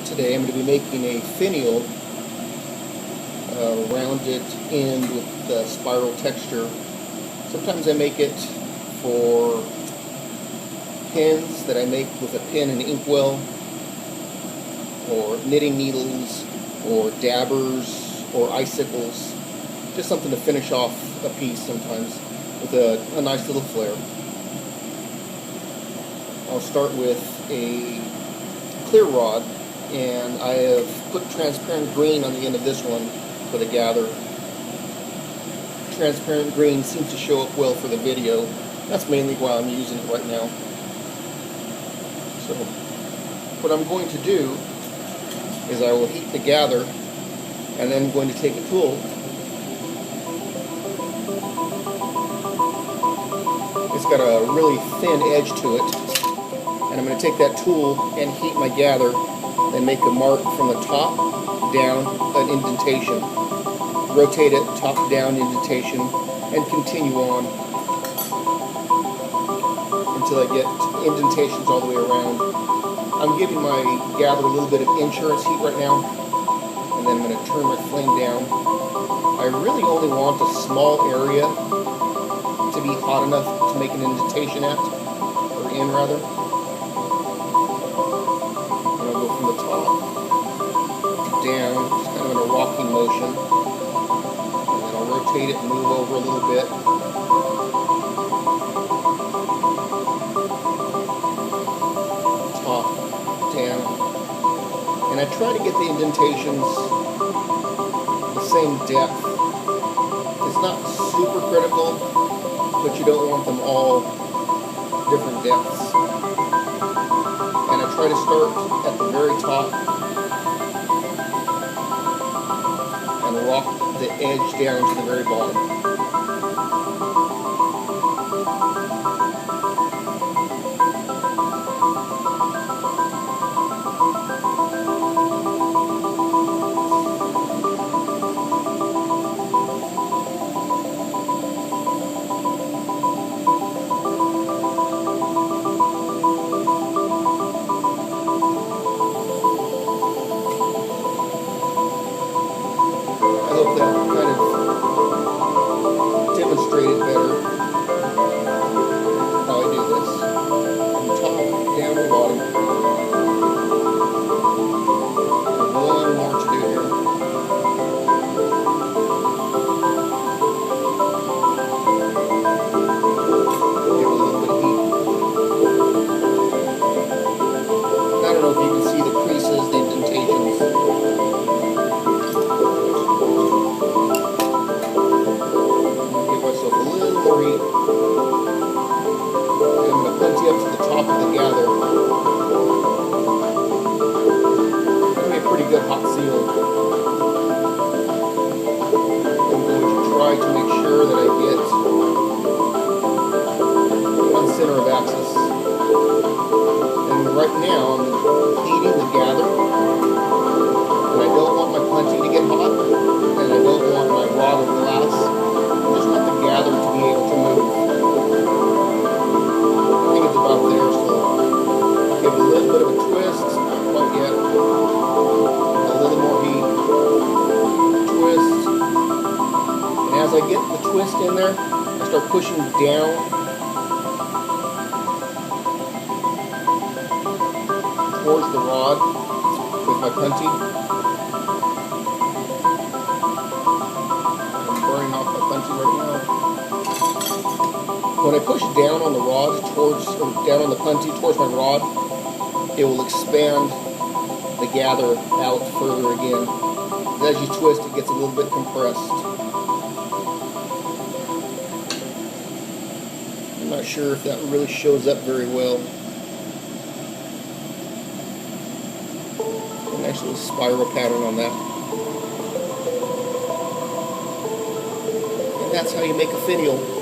Today I'm going to be making a finial, rounded end with the spiral texture. Sometimes I make it for pins that I make with a pen and inkwell, or knitting needles, or dabbers, or icicles. Just something to finish off a piece sometimes with a nice little flare. I'll start with a clear rod, and I have put transparent green on the end of this one for the gather. Transparent green seems to show up well for the video. That's mainly why I'm using it right now. So what I'm going to do is I will heat the gather, and then I'm going to take a tool. It's got a really thin edge to it, and I'm going to take that tool and heat my gather and make a mark from the top down, an indentation. Rotate it, top down indentation, and continue on until I get indentations all the way around. I'm giving my gather a little bit of insurance heat right now, and then I'm going to turn my flame down. I really only want a small area to be hot enough to make an indentation at, or in rather. And I'll go from the top down, just kind of in a rocking motion. And then I'll rotate it and move over a little bit. Top down. And I try to get the indentations the same depth. It's not super critical, but you don't want them all different depths. And I try to start at the very top and rock the edge down to the very bottom. I hope that kind of demonstrated better how I do this. From top down to bottom. There's one more to do here. Give it a little bit of heat. I don't know if you can see the creases, the indentations. Up to the top of the gather. It'll be a pretty good hot seal. I'm going to try to make sure that I get one center of axis. And right now I'm heating the gather, and I don't want my plenty to get hot, and I don't want my rod of glass. I just want the gather to be able to move. About there, so give it a little bit of a twist, not quite yet, a little more heat, twist, and as I get the twist in there, I start pushing down towards the rod with my punty. I'm burning off my punty right now. When I push down on the rod down on the punty towards my rod, it will expand the gather out further again. And as you twist, it gets a little bit compressed. I'm not sure if that really shows up very well. A nice little spiral pattern on that. And that's how you make a finial.